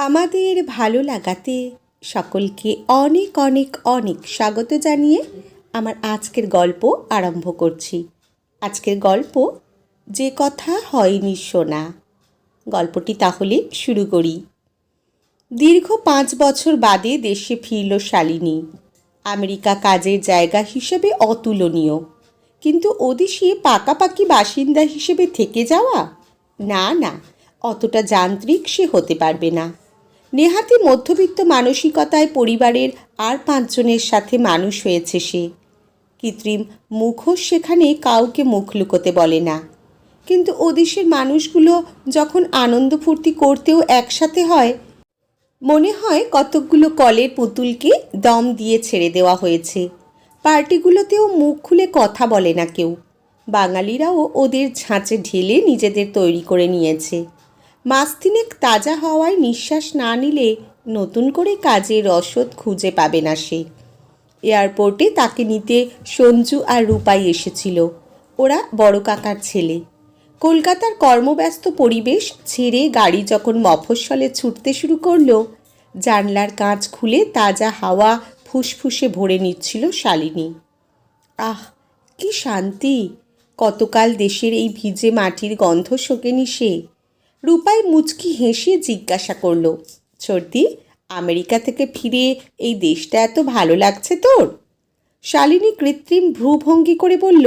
আমাদের ভালো লাগাতে সকলকে অনেক অনেক অনেক স্বাগত জানিয়ে আমার আজকের গল্প আরম্ভ করছি। আজকের গল্প যে কথা হয়নি শোনা। গল্পটি তাহলে শুরু করি। দীর্ঘ 5 বছর বাদে দেশে ফিরল শালিনী। আমেরিকা কাজের জায়গা হিসেবে অতুলনীয়, কিন্তু ওদেশে পাকাপাকি বাসিন্দা হিসেবে থেকে যাওয়া, না না, অতটা যান্ত্রিক সে হতে পারবে না। নেহাতি মধ্যবিত্ত মানসিকতায় পরিবারের আর 5 জনের সাথে মানুষ হয়েছে সে। কৃত্রিম মুখোশ সেখানে কাউকে মুখ লুকোতে বলে না, কিন্তু ওদেশের মানুষগুলো যখন আনন্দ ফুর্তি করতেও একসাথে হয়, মনে হয় কতকগুলো কলের পুতুলকে দম দিয়ে ছেড়ে দেওয়া হয়েছে। পার্টিগুলোতেও মুখ খুলে কথা বলে না কেউ। বাঙালিরাও ওদের ঝাঁচে ঢেলে নিজেদের তৈরি করে নিয়েছে। মাস তিনেক তাজা হওয়ায় নিঃশ্বাস না নিলে নতুন করে কাজের রসদ খুঁজে পাবে না সে। এয়ারপোর্টে তাকে নিতে সঞ্জু আর রূপাই এসেছিল, ওরা বড় কাকার ছেলে। কলকাতার কর্মব্যস্ত পরিবেশ ছেড়ে গাড়ি যখন মফস্বলে ছুটতে শুরু করলো, জানলার কাঁচ খুলে তাজা হাওয়া ফুসফুসে ভরে নিচ্ছিল শালিনী। আহ, কি শান্তি! কতকাল দেশের এই ভিজে মাটির গন্ধ শোকেনি সে। রূপাই মুচকি হেসে জিজ্ঞাসা করল, সর্দি, আমেরিকা থেকে ফিরে এই দেশটা এত ভালো লাগছে তোর? শালিনী কৃত্রিম ভ্রুভঙ্গি করে বলল,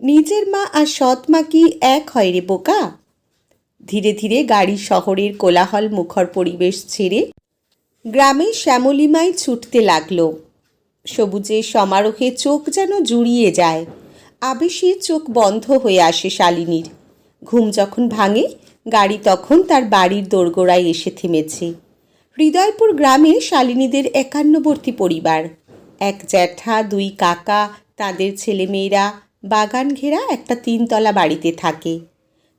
নিজের মা আর সৎ মা কি এক হয় রে বোকা? ধীরে ধীরে গাড়ি শহরের কোলাহল মুখর পরিবেশ ছেড়ে গ্রামের শ্যামলিমায় ছুটতে লাগলো। সবুজের সমারোহে চোখ যেন জুড়িয়ে যায়। আবেশে চোখ বন্ধ হয়ে আসে শালিনীর। ঘুম যখন ভাঙে, গাড়ি তখন তার বাড়ির দোরগোড়ায় এসে থেমেছে। হৃদয়পুর গ্রামে শালিনীদের 51বর্তী পরিবার। এক জ্যাঠা, 2 কাকা, তাদের ছেলেমেয়েরা বাগান ঘেরা একটা 3তলা বাড়িতে থাকে।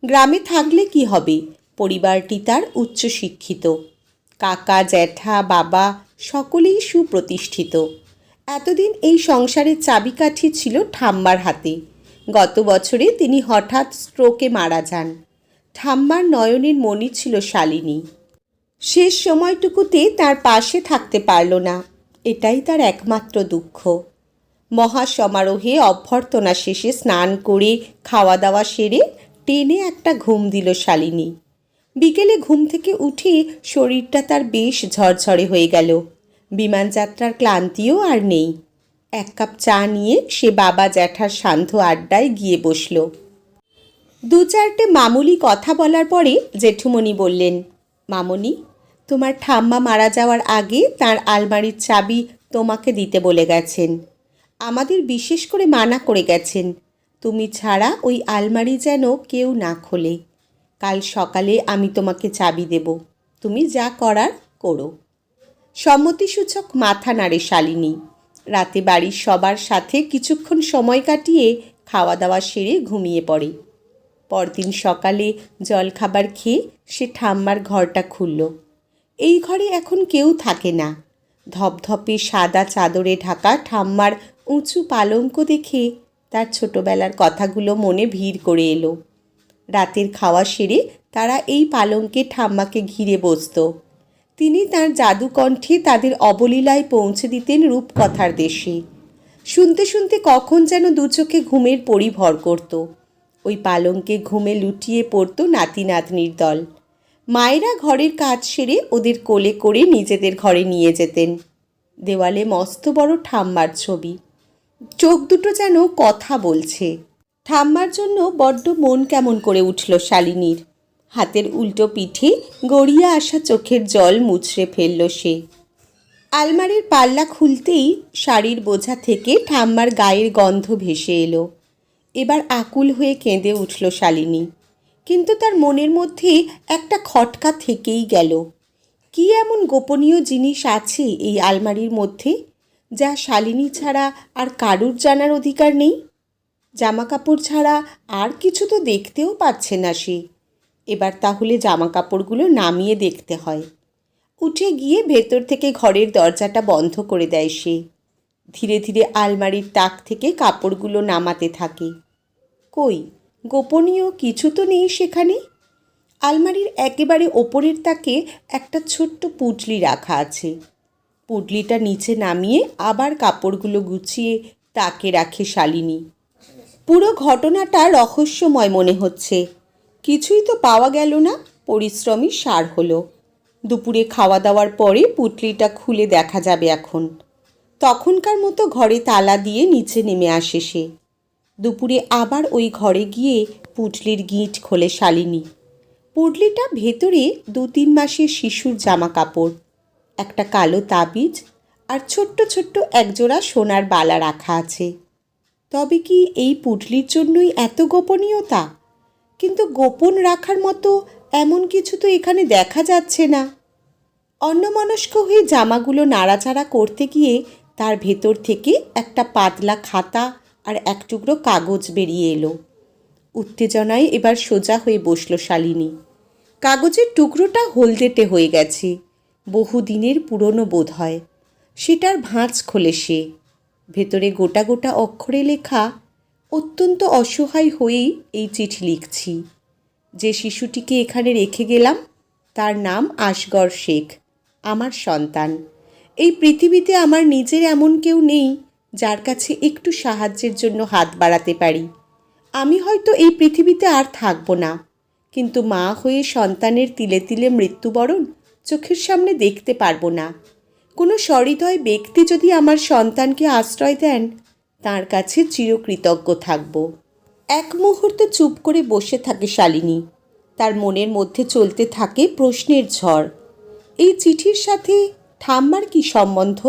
গ্রামে থাকলে কি হবে, পরিবারটি তার উচ্চশিক্ষিত। কাকা, জ্যাঠা, বাবা সকলেই সুপ্রতিষ্ঠিত। এতদিন এই সংসারের চাবিকাঠি ছিল ঠাম্মার হাতে। গত বছরে তিনি হঠাৎ স্ট্রোকে মারা যান। ঠাম্মার নয়নের মণি ছিল শালিনী। শেষ সময়টুকুতে তার পাশে থাকতে পারল না, এটাই তার একমাত্র দুঃখ। মহা সমারোহে অভ্যর্থনা শেষে স্নান করে খাওয়া দাওয়া সেরে টেনে একটা ঘুম দিল শালিনী। বিকেলে ঘুম থেকে উঠে শরীরটা তার বেশ ঝরঝরে হয়ে গেল। বিমানযাত্রার ক্লান্তিও আর নেই। 1 কাপ চা নিয়ে সে বাবা জ্যাঠার সান্ধ্য আড্ডায় গিয়ে বসল। 2-4টে মামুলি কথা বলার পরে জেঠুমণি বললেন, মামনি, তোমার ঠাম্মা মারা যাওয়ার আগে তার আলমারির চাবি তোমাকে দিতে বলে গেছেন। আমাদের বিশেষ করে মানা করে গেছেন, তুমি ছাড়া ওই আলমারি যেন কেউ না খোলে। কাল সকালে আমি তোমাকে চাবি দেব, তুমি যা করার করো। সম্মতিসূচক মাথা নাড়ে শালিনী। রাতে বাড়ির সবার সাথে কিছুক্ষণ সময় কাটিয়ে খাওয়া দাওয়া সেরে ঘুমিয়ে পড়ে। পরদিন সকালে জলখাবার খেয়ে সে ঠাম্মার ঘরটা খুলল। এই ঘরে এখন কেউ থাকে না। ধপধপে সাদা চাদরে ঢাকা ঠাম্মার উঁচু পালঙ্ক দেখে তার ছোটবেলার কথাগুলো মনে ভিড় করে এলো। রাতের খাওয়া সেরে তারা এই পালঙ্কে ঠাম্মাকে ঘিরে বসত। তিনি তার জাদুকণ্ঠে তাদের অবলীলায় পৌঁছে দিতেন রূপকথার দেশে। শুনতে শুনতে কখন যেন 2 চোখে ঘুমের পরিভর করত। ওই পালঙ্কে ঘুমে লুটিয়ে পড়ত নাতি নাতনির দল। মায়েরা ঘরের কাজ সেরে ওদের কোলে করে নিজেদের ঘরে নিয়ে যেতেন। দেওয়ালে মস্ত বড় ঠাম্মার ছবি, চোখ দুটো যেন কথা বলছে। ঠাম্মার জন্য বড্ড মন কেমন করে উঠল শালিনীর। হাতের উল্টো পিঠে গড়িয়ে আসা চোখের জল মুছড়ে ফেলল সে। আলমারির পাল্লা খুলতেই শাড়ির বোঝা থেকে ঠাম্মার গায়ের গন্ধ ভেসে এলো। এবার আকুল হয়ে কেঁদে উঠল শালিনী, কিন্তু তার মনের মধ্যে একটা খটকা থেকেই গেল। কি এমন গোপনীয় জিনিস আছে এই আলমারির মধ্যে, যা শালিনী ছাড়া আর কারুর জানার অধিকার নেই? জামা কাপড় ছাড়া আর কিছু তো দেখতেও পাচ্ছে না সে। এবার তাহলে জামা কাপড়গুলো নামিয়ে দেখতে হয়। উঠে গিয়ে ভেতর থেকে ঘরের দরজাটা বন্ধ করে দেয় সে। ধীরে ধীরে আলমারির তাক থেকে কাপড়গুলো নামাতে থাকে। কই, গোপনীয় কিছু তো নেই সেখানে। আলমারির একেবারে ওপরের তাকে একটা ছোট্ট পুঁটলি রাখা আছে। পুঁটলিটা নিচে নামিয়ে আবার কাপড়গুলো গুছিয়ে তাকে রাখে শালিনী। পুরো ঘটনাটা রহস্যময় মনে হচ্ছে। কিছুই তো পাওয়া গেল না, পরিশ্রমই সার হলো। দুপুরে খাওয়া দাওয়ার পরে পুঁটলিটা খুলে দেখা যাবে এখন। তখনকার মতো ঘরে তালা দিয়ে নিচে নেমে আসে সে। দুপুরে আবার ওই ঘরে গিয়ে পুঁটলির গিঁট খোলে শালিনী। পুঁটলিটা ভেতরে 2-3 মাসের শিশুর জামা কাপড়, একটা কালো তাবিজ আর ছোট্ট ছোট্ট একজোড়া সোনার বালা রাখা আছে। তবে কি এই পুঁটলির জন্যই এত গোপনীয়তা? কিন্তু গোপন রাখার মতো এমন কিছু তো এখানে দেখা যাচ্ছে না। অন্যমনস্ক হয়ে জামাগুলো নাড়াচাড়া করতে গিয়ে তার ভেতর থেকে একটা পাতলা খাতা আর এক টুকরো কাগজ বেরিয়ে এলো। উত্তেজনায় এবার সোজা হয়ে বসল শালিনী। কাগজের টুকরোটা হলদেটে হয়ে গেছে, বহুদিনের পুরনো বোধ হয়। সেটার ভাঁজ খোলে সে। ভেতরে গোটা গোটা অক্ষরে লেখা, অত্যন্ত অসহায় হয়েই এই চিঠি লিখছি। যে শিশুটিকে এখানে রেখে গেলাম তার নাম আসগর শেখ, আমার সন্তান। এই পৃথিবীতে আমার নিজের এমন কেউ নেই যার কাছে একটু সাহায্যের জন্য হাত বাড়াতে পারি। আমি হয়তো এই পৃথিবীতে আর থাকবো না, কিন্তু মা হয়ে সন্তানের তিলে তিলে মৃত্যুবরণ চোখের সামনে দেখতে পারবো না। কোনো সহৃদয় ব্যক্তি যদি আমার সন্তানকে আশ্রয় দেন, তার কাছে চিরকৃতজ্ঞ থাকব। এক মুহূর্ত চুপ করে বসে থাকে শালিনী। তার মনের মধ্যে চলতে থাকে প্রশ্নের ঝড়। এই চিঠির সাথে ঠাম্মার কি সম্বন্ধ?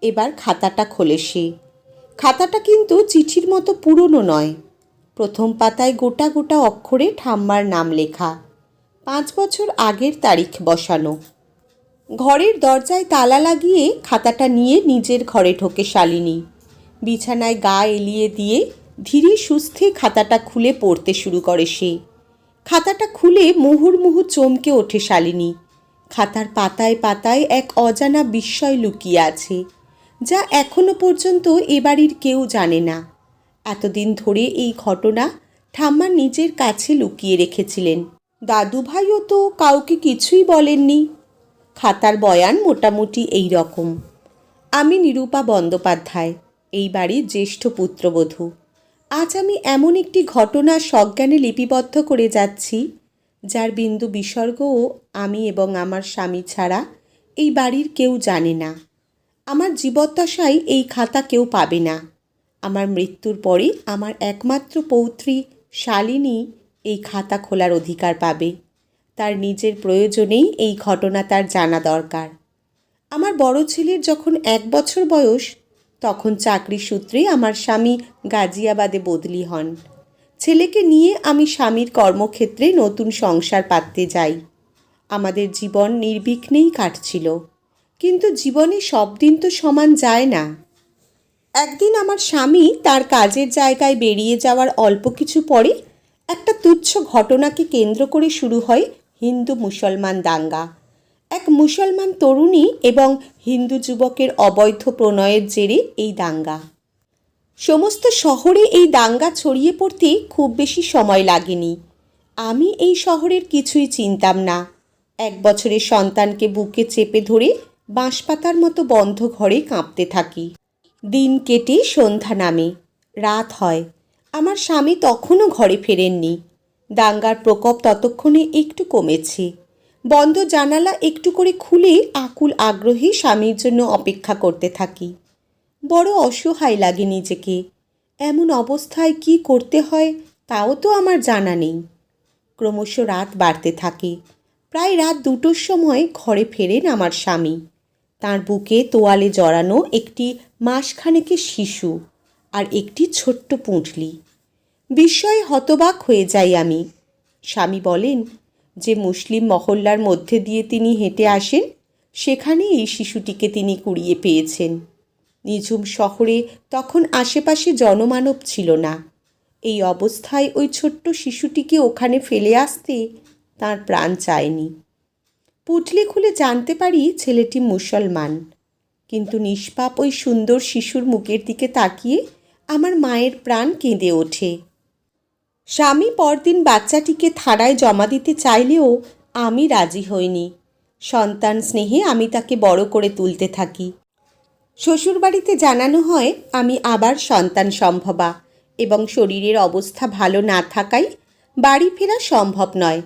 এবার খাতাটা খোলে সে। খাতাটা কিন্তু চিঠির মতো পুরনো নয়। প্রথম পাতায় গোটা গোটা অক্ষরে ঠাম্মার নাম লেখা, 5 বছর আগের তারিখ বসানো। ঘরের দরজায় তালা লাগিয়ে খাতাটা নিয়ে নিজের ঘরে ঢোকে শালিনী। বিছানায় গা এলিয়ে দিয়ে ধীরে সুস্থে খাতাটা খুলে পড়তে শুরু করে সে। খাতাটা খুলে মুহুর্মুহু চমকে ওঠে শালিনী। খাতার পাতায় পাতায় এক অজানা বিস্ময় লুকিয়ে আছে, যা এখনো পর্যন্ত এ বাড়ির কেউ জানে না। এতদিন ধরে এই ঘটনা ঠাম্মা নিজের কাছে লুকিয়ে রেখেছিলেন। দাদু ভাইও তো কাউকে কিছুই বলেননি। খাতার বয়ান মোটামুটি এই রকম। আমি নিরূপা বন্দ্যোপাধ্যায়, এই বাড়ির জ্যেষ্ঠ পুত্রবধূ। আজ আমি এমন একটি ঘটনা সজ্ঞানে লিপিবদ্ধ করে যাচ্ছি, যার বিন্দু বিসর্গও আমি এবং আমার স্বামী ছাড়া এই বাড়ির কেউ জানে না। আমার জীবদ্দশায় এই খাতা কেউ পাবে না। আমার মৃত্যুর পরে আমার একমাত্র পৌত্রী শালিনী এই খাতা খোলার অধিকার পাবে। তার নিজের প্রয়োজনেই এই ঘটনা তার জানা দরকার। আমার বড় ছেলের যখন 1 বছর বয়স, তখন চাকরি সূত্রে আমার স্বামী গাজিয়াবাদে বদলি হন। ছেলেকে নিয়ে আমি স্বামীর কর্মক্ষেত্রে নতুন সংসার পাততে যাই। আমাদের জীবন নির্বিঘ্নেই কাটছিল, কিন্তু জীবনে সব দিন তো সমান যায় না। একদিন আমার স্বামী তার কাজের জায়গায় বেরিয়ে যাওয়ার অল্প কিছু পরে একটা তুচ্ছ ঘটনাকে কেন্দ্র করে শুরু হয় হিন্দু মুসলমান দাঙ্গা। এক মুসলমান তরুণী এবং হিন্দু যুবকের অবৈধ প্রণয়ের জেরে এই দাঙ্গা। সমস্ত শহরে এই দাঙ্গা ছড়িয়ে পড়তে খুব বেশি সময় লাগেনি। আমি এই শহরের কিছুই চিনতাম না। 1 বছরের সন্তানকে বুকে চেপে ধরে বাঁশপাতার মতো বন্ধ ঘরে কাঁপতে থাকি। দিন কেটে সন্ধ্যা নামে, রাত হয়। আমার স্বামী তখনও ঘরে ফেরেননি। দাঙ্গার প্রকোপ ততক্ষণে একটু কমেছে। বন্ধ জানালা একটু করে খুলে আকুল আগ্রহে স্বামীর জন্য অপেক্ষা করতে থাকি। বড় অসহায় লাগে নিজেকে। এমন অবস্থায় কি করতে হয় তাও তো আমার জানা নেই। ক্রমশ রাত বাড়তে থাকে। প্রায় রাত 2টোর সময় ঘরে ফেরেন আমার স্বামী। তার বুকে তোয়ালে জড়ানো একটি মাসখানেকের শিশু আর একটি ছোট্ট পুঁটলি। বিস্ময়ে হতবাক হয়ে যাই আমি। স্বামী বলেন, যে মুসলিম মহল্লার মধ্যে দিয়ে তিনি হেঁটে আসেন, সেখানে এই শিশুটিকে তিনি কুড়িয়ে পেয়েছেন। নিঝুম শহরে তখন আশেপাশে জনমানব ছিল না। এই অবস্থায় ওই ছোট্ট শিশুটিকে ওখানে ফেলে আসতে তার প্রাণ চায়নি। পুঁটলি খুলে জানতে পারি ছেলেটি মুসলমান, কিন্তু নিষ্পাপ ওই সুন্দর শিশুর মুখের দিকে তাকিয়ে আমার মায়ের প্রাণ কেঁদে ওঠে। স্বামী পরদিন বাচ্চাটিকে থানায় জমা দিতে চাইলেও আমি রাজি হইনি। সন্তান স্নেহে আমি তাকে বড় করে তুলতে থাকি। শ্বশুরবাড়িতে জানানো হয় আমি আবার সন্তান সম্ভবা এবং শরীরের অবস্থা ভালো না থাকায় বাড়ি ফেরা সম্ভব নয়।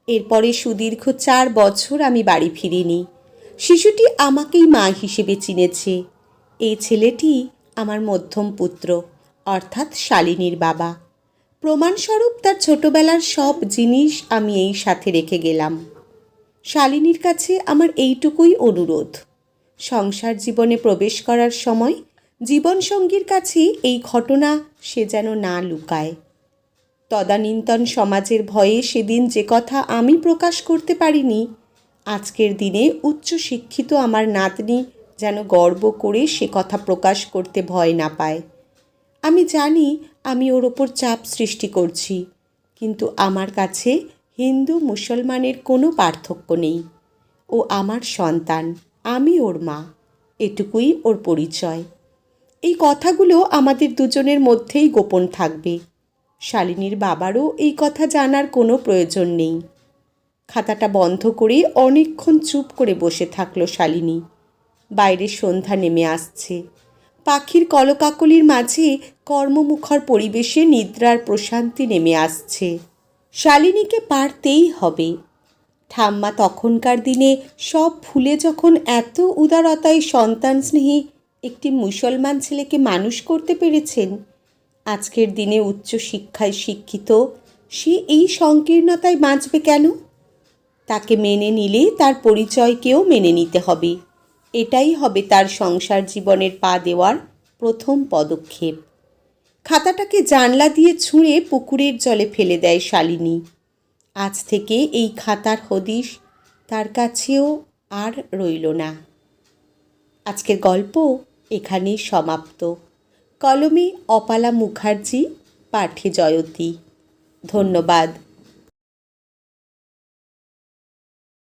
এরপরে সুদীর্ঘ 4 বছর আমি বাড়ি ফিরিনি। শিশুটি আমাকেই মা হিসেবে চিনেছে। এই ছেলেটি আমার মধ্যম পুত্র, অর্থাৎ শালিনীর বাবা। প্রমাণস্বরূপ তার ছোটবেলার সব জিনিস আমি এই সাথে রেখে গেলাম। শালিনীর কাছে আমার এইটুকুই অনুরোধ, সংসার জীবনে প্রবেশ করার সময় জীবনসঙ্গীর কাছে এই ঘটনা সে যেন না লুকায়। তদানীন্তন সমাজের ভয়ে সেদিন যে কথা আমি প্রকাশ করতে পারিনি, আজকের দিনে উচ্চশিক্ষিত আমার নাতনি যেন গর্ব করে সে কথা প্রকাশ করতে ভয় না পায়। আমি জানি আমি ওর ওপর চাপ সৃষ্টি করছি, কিন্তু আমার কাছে হিন্দু মুসলমানের কোনো পার্থক্য নেই। ও আমার সন্তান, আমি ওর মা, এটুকুই ওর পরিচয়। এই কথাগুলো আমাদের দুজনের মধ্যেই গোপন থাকবে। শালিনীর বাবারও এই কথা জানার কোনো প্রয়োজন নেই। খাতাটা বন্ধ করে অনেকক্ষণ চুপ করে বসে থাকলো শালিনী। বাইরে সন্ধ্যা নেমে আসছে। পাখির কলকাকলির মাঝে কর্মমুখর পরিবেশে নিদ্রার প্রশান্তি নেমে আসছে। শালিনীকে পারতেই হবে। ঠাম্মা তখনকার দিনে সব ভুলে যখন এত উদারতায় সন্তান স্নেহী একটি মুসলমান ছেলেকে মানুষ করতে পেরেছেন, আজকের দিনে উচ্চশিক্ষায় শিক্ষিত সে এই সংকীর্ণতায় বাঁচবে কেন? তাকে মেনে নিলে তার পরিচয়কেও মেনে নিতে হবে। এটাই হবে তার সংসার জীবনের পা দেওয়ার প্রথম পদক্ষেপ। খাতাটাকে জানলা দিয়ে ছুঁড়ে পুকুরের জলে ফেলে দেয় শালিনী। আজ থেকে এই খাতার হদিশ তার কাছেও আর রইল না। আজকের গল্প এখানেই সমাপ্ত। কলমে অপালা মুখার্জি, পাঠে জয়তী। ধন্যবাদ।